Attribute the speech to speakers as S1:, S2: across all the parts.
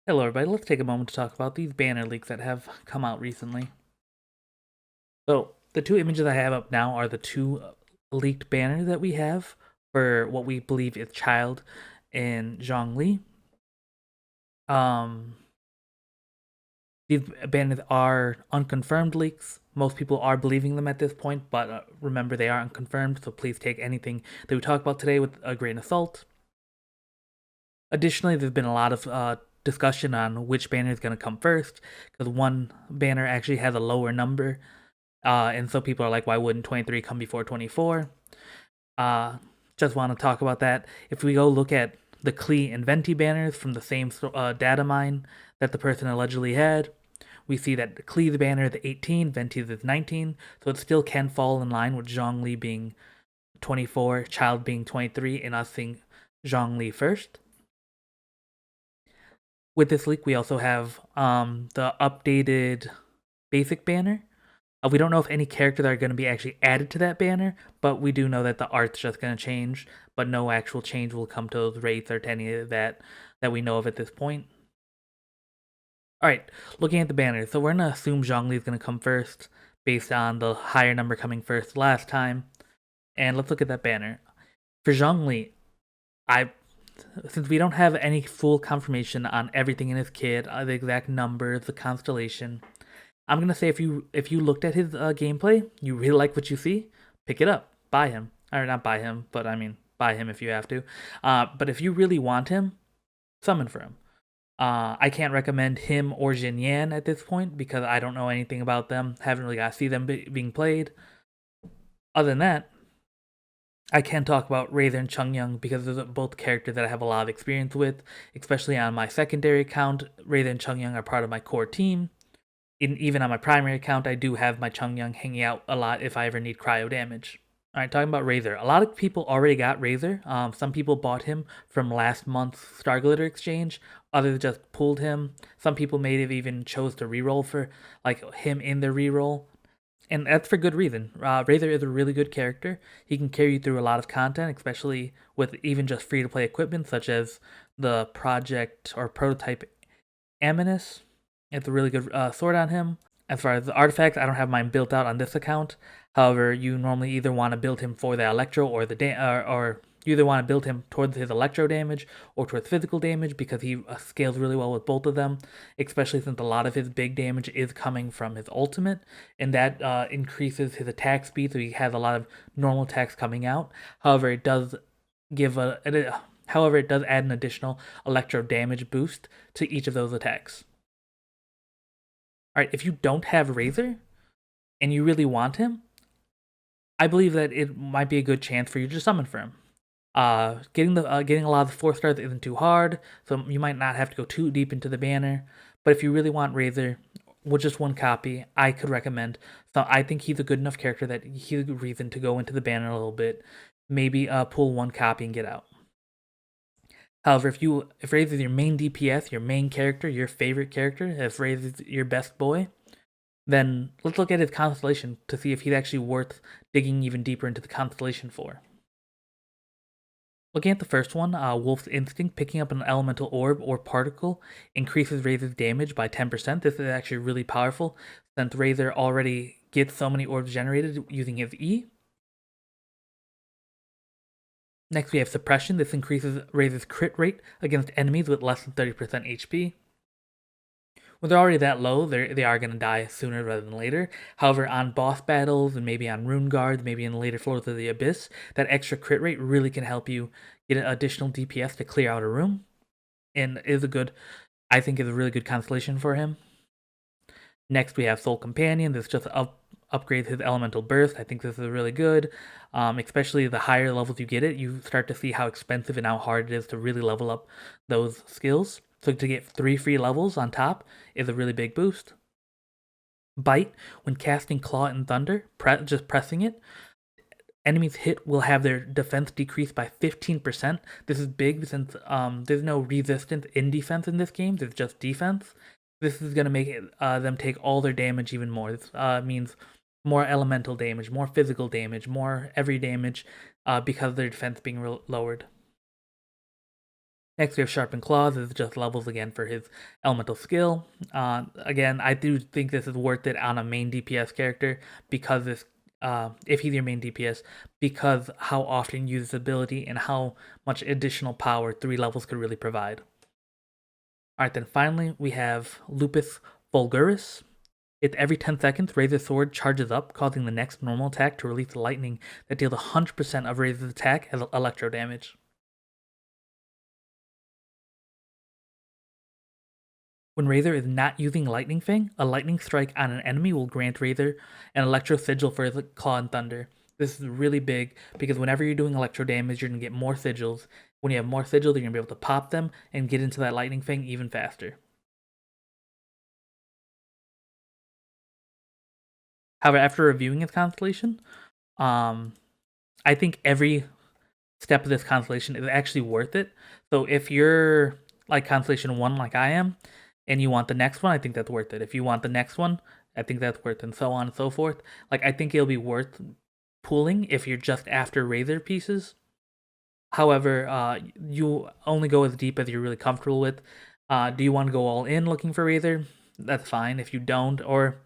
S1: Hello everybody, let's take a moment to talk about these banner leaks that have come out recently. So, the two images I have up now are the two leaked banners that we have for what we believe is Childe and Zhong Li. Um, these banners are unconfirmed leaks. Most people are believing them at this point, but remember they are unconfirmed, so please take anything that we talk about today with a grain of salt. Additionally, there's been a lot of discussion on which banner is going to come first, because one banner actually has a lower number. And so people are like, why wouldn't 23 come before 24? Uh, just want to talk about that. If we go look at the Klee and Venti banners from the same data mine that the person allegedly had, we see that Klee's banner is 18, Venti's is 19, so it still can fall in line with Zhong Li being 24, Childe being 23, and us seeing Zhong Li first. With this leak, we also have the updated basic banner. We don't know if any characters are going to be actually added to that banner, but we do know that the art's just going to change, but no actual change will come to those rates or to any of that we know of at this point. Alright, looking at the banner, so we're going to assume Zhongli is going to come first, based on the higher number coming first last time. And let's look at that banner. For Zhongli, since we don't have any full confirmation on everything in his kit, the exact numbers, the constellation, I'm gonna say if you looked at his gameplay, you really like what you see, pick it up, buy him, or not buy him, but I mean buy him if you have to. But if you really want him, summon for him. I can't recommend him or Jin Yan at this point because I don't know anything about them. Haven't really got to see them being played. Other than that, I can talk about Razor and Chung Young because those are both characters that I have a lot of experience with, especially on my secondary account. Razor and Chung Young are part of my core team. Even on my primary account, I do have my Chung Young hanging out a lot if I ever need cryo damage. Alright, talking about Razor. A lot of people already got Razor. Some people bought him from last month's Star Glitter exchange. Others just pulled him. Some people may have even chose to reroll for like him in their reroll. And that's for good reason. Razor is a really good character. He can carry you through a lot of content, especially with even just free-to-play equipment such as the project or prototype Aminus. It's a really good sword on him. As far as the artifacts, I don't have mine built out on this account. However, you normally either want to build him for the electro or or you either want to build him towards his electro damage or towards physical damage because he scales really well with both of them, especially since a lot of his big damage is coming from his ultimate, and that increases his attack speed, so he has a lot of normal attacks coming out. However, it does give however, it does add an additional electro damage boost to each of those attacks. Alright, if you don't have Razor and you really want him, I believe that it might be a good chance for you to summon for him. Getting a lot of the 4 stars isn't too hard, so you might not have to go too deep into the banner. But if you really want Razor with just one copy, I could recommend. So I think he's a good enough character that he's a good reason to go into the banner a little bit. Maybe pull one copy and get out. However, if Razor is your main DPS, your main character, your favorite character, if Razor is your best boy, then let's look at his constellation to see if he's actually worth digging even deeper into the constellation for. Looking at the first one, Wolf's Instinct, picking up an elemental orb or particle increases Razor's damage by 10%. This is actually really powerful since Razor already gets so many orbs generated using his E. Next, we have Suppression. This increases Razor's crit rate against enemies with less than 30% HP. When they're already that low, they are going to die sooner rather than later. However, on boss battles and maybe on rune guards, maybe in the later floors of the Abyss, that extra crit rate really can help you get an additional DPS to clear out a room. And I think is a really good constellation for him. Next, we have Soul Companion. This just upgrades his elemental burst. I think this is really good. Especially the higher levels you get it, you start to see how expensive and how hard it is to really level up those skills. So to get 3 free levels on top is a really big boost. Bite, when casting Claw and Thunder, just pressing it, enemies hit will have their defense decreased by 15%. This is big since there's no resistance in defense in this game, there's just defense. This is going to make them take all their damage even more. This means more elemental damage, more physical damage, more every damage because of their defense being lowered. Next, we have Sharpened Claws. This is just levels again for his elemental skill. Again, I do think this is worth it on a main DPS character because this, if he's your main DPS, because how often you use this ability and how much additional power 3 levels could really provide. Alright, then finally, we have Lupus Fulguris. It's every 10 seconds, Razor's sword charges up, causing the next normal attack to release lightning that deals 100% of Razor's attack as electro damage. When Razor is not using Lightning Fang, a lightning strike on an enemy will grant Razor an electro sigil for his Claw and Thunder. This is really big because whenever you're doing electro damage, you're going to get more sigils. When you have more sigils, you're going to be able to pop them and get into that Lightning Fang even faster. However, after reviewing his constellation, I think every step of this constellation is actually worth it. So if you're like constellation 1 like I am, and you want the next one, I think that's worth it. If you want the next one, I think that's worth it, and so on and so forth. Like, I think it'll be worth pooling if you're just after Razor pieces. However, you only go as deep as you're really comfortable with. Do you want to go all in looking for Razor? That's fine. If you don't, or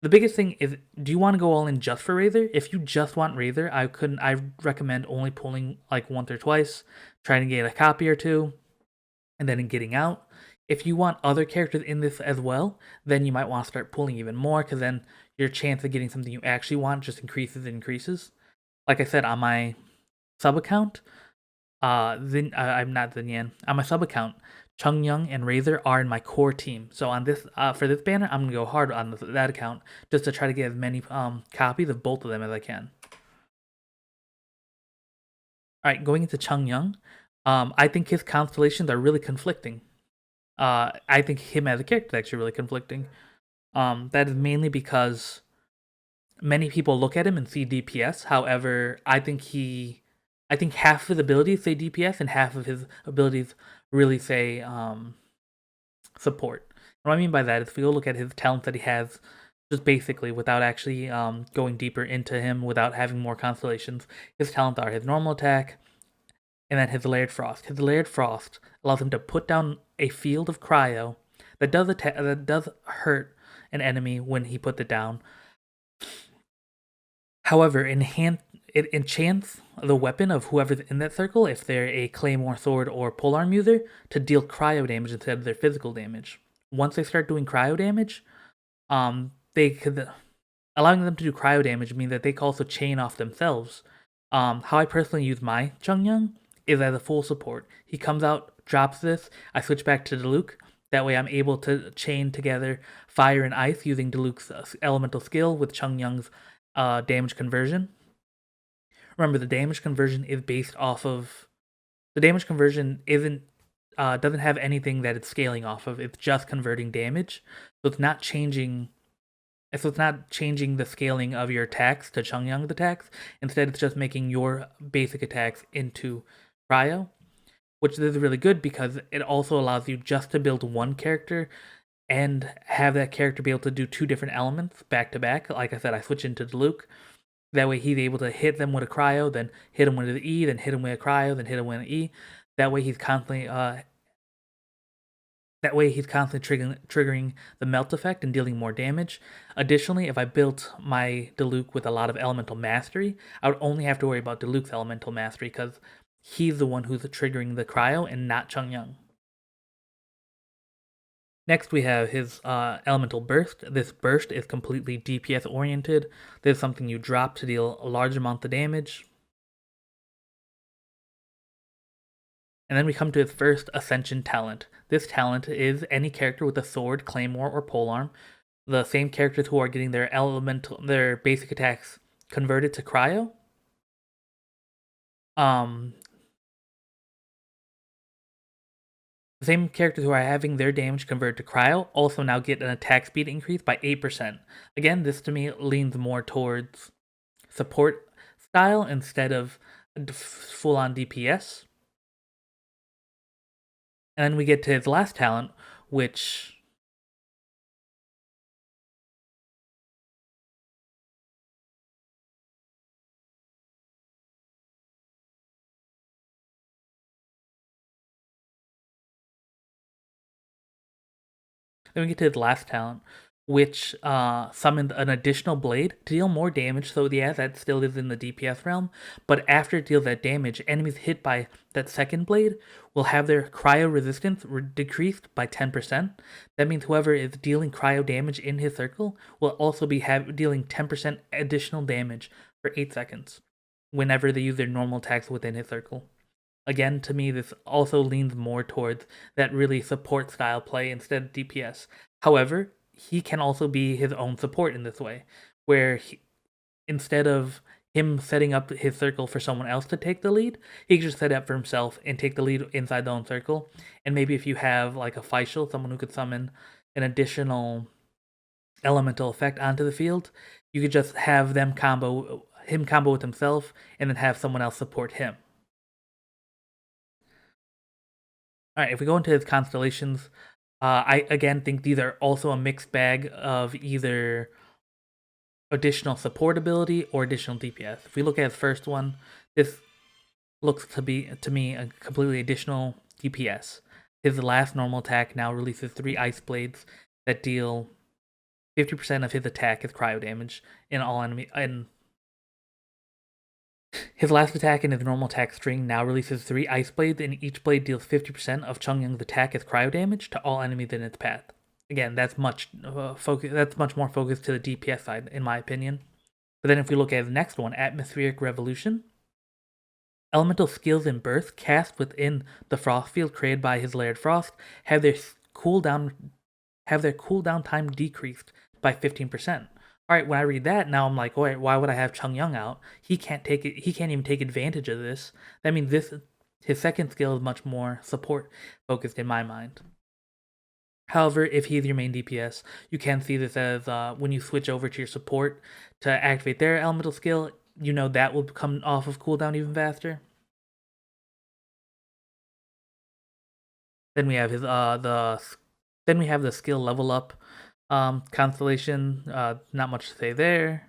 S1: the biggest thing is, do you want to go all in just for Razor? If you just want Razor, I recommend only pulling like once or twice, trying to get a copy or two, and then getting out. If you want other characters in this as well, then you might want to start pulling even more, because then your chance of getting something you actually want just increases and increases. Like I said, on my sub account, I'm not Zinyan. On my sub account, Chung Young and Razor are in my core team. So on this, for this banner, I'm gonna go hard on that account just to try to get as many copies of both of them as I can. All right, going into Chung Young, I think his constellations are really conflicting. I think him as a character is actually really conflicting. That is mainly because many people look at him and see DPS. However, I think half of his abilities say DPS and half of his abilities really say support. And what I mean by that is, if we go look at his talents that he has, just basically without actually going deeper into him, without having more constellations, his talents are his normal attack, and then his Layered Frost. His Layered Frost allows him to put down a field of cryo that does hurt an enemy when he puts it down. However, it enchants the weapon of whoever's in that circle, if they're a claymore, sword, or polearm user, to deal cryo damage instead of their physical damage. Once they start doing cryo damage, they could allowing them to do cryo damage means that they can also chain off themselves. How I personally use my Chung Young is as a full support. He comes out, drops this, I switch back to Diluc. That way I'm able to chain together fire and ice using Diluc's elemental skill with Chung Young's damage conversion. Remember, the damage conversion is based off of the damage conversion isn't doesn't have anything that it's scaling off of. It's just converting damage, so it's not changing. So it's not changing the scaling of your attacks to Chung Young's attacks. Instead, it's just making your basic attacks into cryo, which is really good because it also allows you just to build one character and have that character be able to do 2 different elements back to back. Like I said, I switch into Diluc. That way he's able to hit them with a cryo, then hit him with an E, then hit him with a cryo, then hit him with an E. That way he's constantly triggering the melt effect and dealing more damage. Additionally, if I built my Diluc with a lot of elemental mastery, I would only have to worry about Diluc's elemental mastery because he's the one who's triggering the cryo and not Chung Young. Next, we have his elemental burst. This burst is completely DPS oriented. This is something you drop to deal a large amount of damage. And then we come to his first Ascension talent. This talent is any character with a sword, claymore, or polearm. The same characters who are getting their basic attacks converted to cryo. The same characters who are having their damage converted to cryo also now get an attack speed increase by 8%. Again, this to me leans more towards support style instead of full-on DPS. And then we get to his last talent, which Then we get to his last talent, which summoned an additional blade to deal more damage. So yeah, that still is in the DPS realm. But after it deals that damage, enemies hit by that second blade will have their cryo resistance decreased by 10%. That means whoever is dealing cryo damage in his circle will also be dealing 10% additional damage for 8 seconds whenever they use their normal attacks within his circle. Again, to me, this also leans more towards that really support style play instead of DPS. However, he can also be his own support in this way, where instead of him setting up his circle for someone else to take the lead, he can just set it up for himself and take the lead inside the own circle. And maybe if you have like a Faisal, someone who could summon an additional elemental effect onto the field, you could just have him combo with himself and then have someone else support him. All right, if we go into his constellations, I again think these are also a mixed bag of either additional support ability or additional DPS. If we look at his first one, this looks to me a completely additional DPS. His last normal attack now releases 3 ice blades that deal 50% of his attack as cryo damage in all enemy. And his last attack in his normal attack string now releases 3 ice blades, and each blade deals 50% of Chong Li's attack as cryo damage to all enemies in its path. Again, that's much That's much more focused to the DPS side, in my opinion. But then if we look at the next one, Atmospheric Revolution, elemental skills in Birth cast within the frost field created by his Layered Frost have their cooldown time decreased by 15%. All right, when I read that, now I'm like, wait, why would I have Chong Li out? He can't even take advantage of this. That means his second skill is much more support focused in my mind. However, if he's your main DPS, you can see this as when you switch over to your support to activate their elemental skill, you know that will come off of cooldown even faster. Then we have the skill level up constellation. Not much to say there.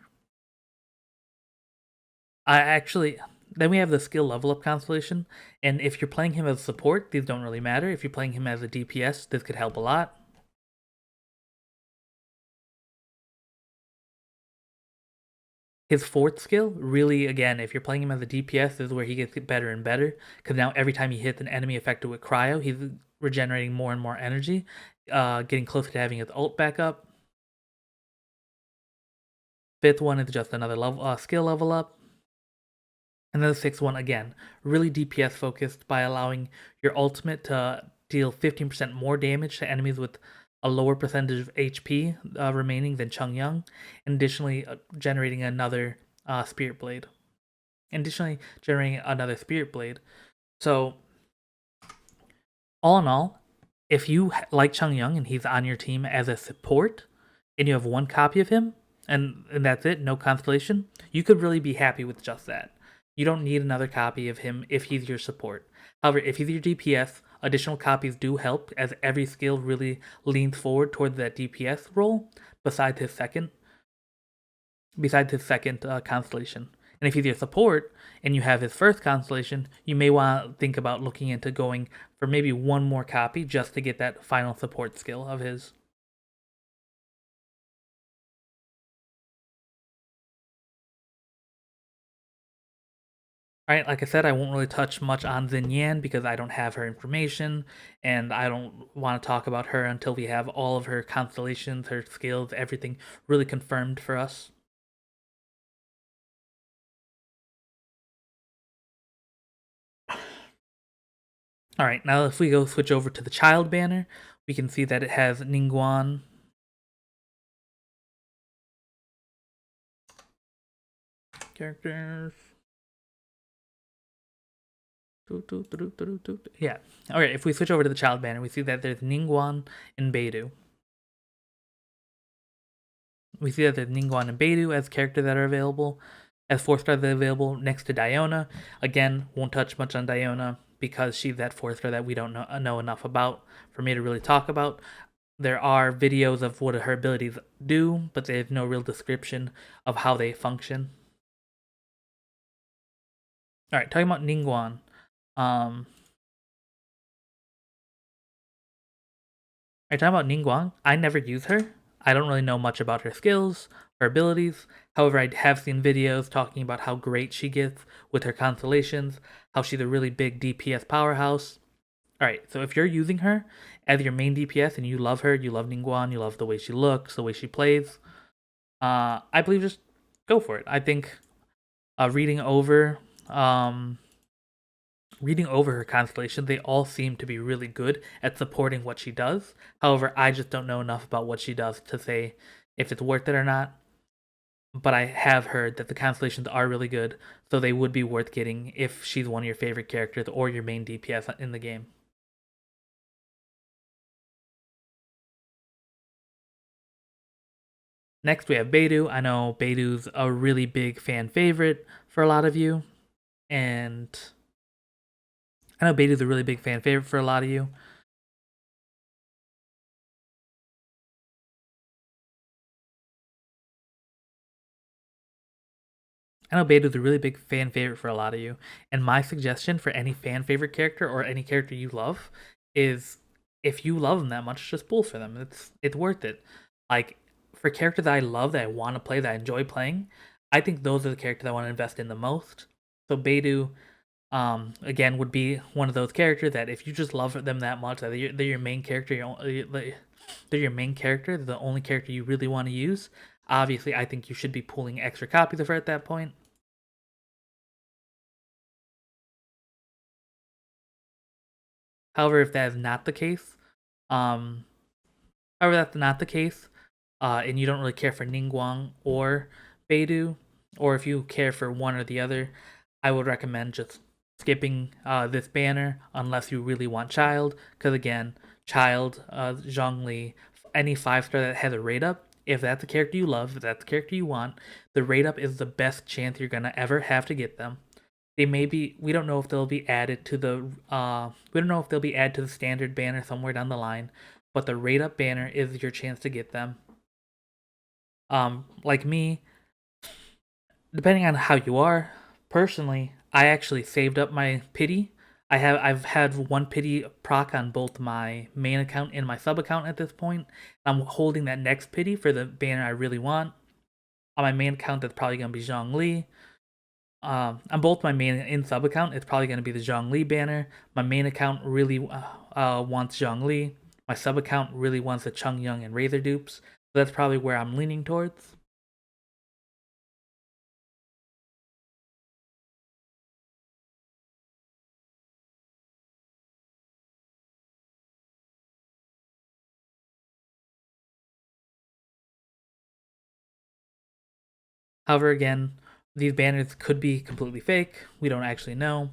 S1: Then we have the skill level up constellation, and if you're playing him as support, these don't really matter. If you're playing him as a DPS, this could help a lot. His fourth skill, really, again, if you're playing him as a DPS, this is where he gets better and better, because now every time he hits an enemy affected with cryo, he's regenerating more and more energy, getting closer to having his ult back up. Fifth one is just another skill level up. And then the sixth one, again, really DPS focused by allowing your ultimate to deal 15% more damage to enemies with a lower percentage of HP remaining than Chong Li, and additionally generating another Spirit Blade. So, all in all, if you like Chong Li and he's on your team as a support, and you have one copy of him, and that's it, no constellation, you could really be happy with just that. You don't need another copy of him if he's your support. However, if he's your DPS, additional copies do help, as every skill really leans forward towards that DPS role, besides his second constellation. And if he's your support, and you have his first constellation, you may want to think about looking into going for maybe one more copy just to get that final support skill of his. Alright, like I said, I won't really touch much on Xinyan because I don't have her information, and I don't want to talk about her until we have all of her constellations, her skills, everything really confirmed for us. Alright, now if we go switch over to the Childe banner, we can see that it has Ningguang. Characters. Yeah. Alright, if we switch over to the Childe banner, we see that there's Ningguang and Beidou. We see that there's Ningguang and Beidou as characters that are available, as 4-stars that are available next to Diona. Again, won't touch much on Diona because she's that 4-star that we don't know enough about for me to really talk about. There are videos of what her abilities do, but there's no real description of how they function. Alright, talking about Ningguang. Are you talking about Ningguang? I never use her. I don't really know much about her skills, her abilities. However, I have seen videos talking about how great she gets with her constellations, how she's a really big DPS powerhouse. Alright, so if you're using her as your main DPS and you love her, you love Ningguang, you love the way she looks, the way she plays, I believe just go for it. I think reading over um, reading over her constellation, they all seem to be really good at supporting what she does. However, I just don't know enough about what she does to say if it's worth it or not. But I have heard that the constellations are really good, so they would be worth getting if she's one of your favorite characters or your main DPS in the game. Next, we have Beidou. I know Beidou's a really big fan favorite for a lot of you, and I know Beidou's a really big fan favorite for a lot of you. I know Beidou's a really big fan favorite for a lot of you, and my suggestion for any fan favorite character or any character you love is if you love them that much, just pull for them. It's worth it. Like for characters that I love, that I want to play, that I enjoy playing, I think those are the characters I want to invest in the most. So Beidou, again, would be one of those characters that if you just love them that much, that they're your main character, they're your main character, they're the only character you really want to use. Obviously, I think you should be pulling extra copies of her at that point. However, if that is not the case, um, however that's not the case, and you don't really care for Ningguang or Beidou, or if you care for one or the other, I would recommend just skipping this banner unless you really want Childe, because again, Childe, Zhong Li, any 5-star that has a rate up, if that's the character you love, if that's the character you want, the rate up is the best chance you're gonna ever have to get them. They may be, we don't know if they'll be added to the we don't know if they'll be added to the standard banner somewhere down the line, but the rate up banner is your chance to get them. Like me, depending on how you are, personally, I actually saved up my pity. I've had one pity proc on both my main account and my sub account at this point. I'm holding that next pity for the banner I really want. On my main account, that's probably gonna be Zhong Li. On both my main and sub account, it's probably going to be the Chong Li banner. My main account really wants Chong Li. My sub account really wants the Chung Young and Razor dupes. So that's probably where I'm leaning towards. However, again, these banners could be completely fake. We don't actually know.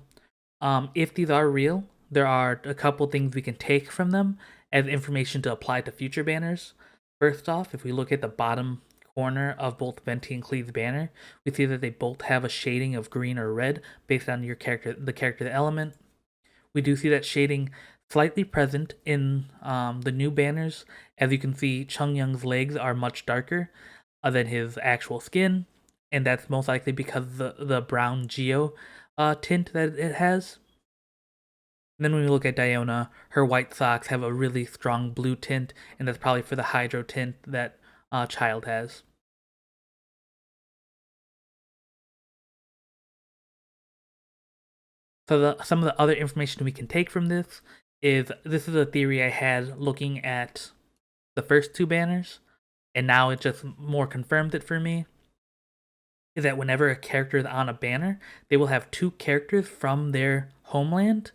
S1: If these are real, there are a couple things we can take from them as information to apply to future banners. First off, if we look at the bottom corner of both Venti and Cleve's banner, we see that they both have a shading of green or red based on your character, the character element. We do see that shading slightly present in the new banners. As you can see, Chung Young's legs are much darker than his actual skin, and that's most likely because of the brown geo tint that it has. And then when we look at Diona, her white socks have a really strong blue tint, and that's probably for the hydro tint that Childe has. So some of the other information we can take from this is a theory I had looking at the first two banners, and now it just more confirmed it for me. Is that whenever a character is on a banner, they will have two characters from their homeland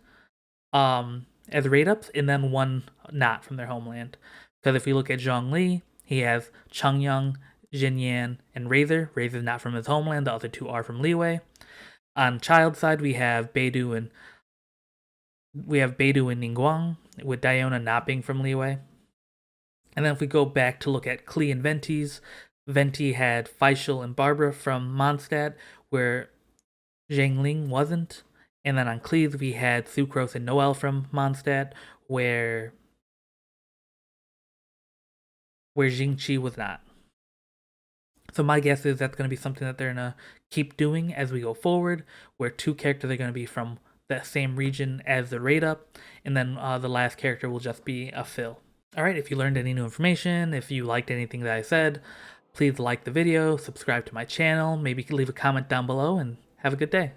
S1: as rate ups, and then one not from their homeland. Because if we look at Zhong Li, he has Chung Young, Jin Yan, and Razor. Razor's not from his homeland, the other two are from Liwei. On Childe's side, we have Beidou and Ningguang, with Diona not being from Liwei. And then if we go back to look at Klee and Venti's, Venti had Faisal and Barbara from Mondstadt, where Zhang wasn't. And then on Cleves, we had Sucrose and Noel from Mondstadt, where Jingqi was not. So my guess is that's going to be something that they're going to keep doing as we go forward, where two characters are going to be from that same region as the rate up, and then the last character will just be a fill. All right, if you learned any new information, if you liked anything that I said, please like the video, subscribe to my channel, maybe leave a comment down below, and have a good day.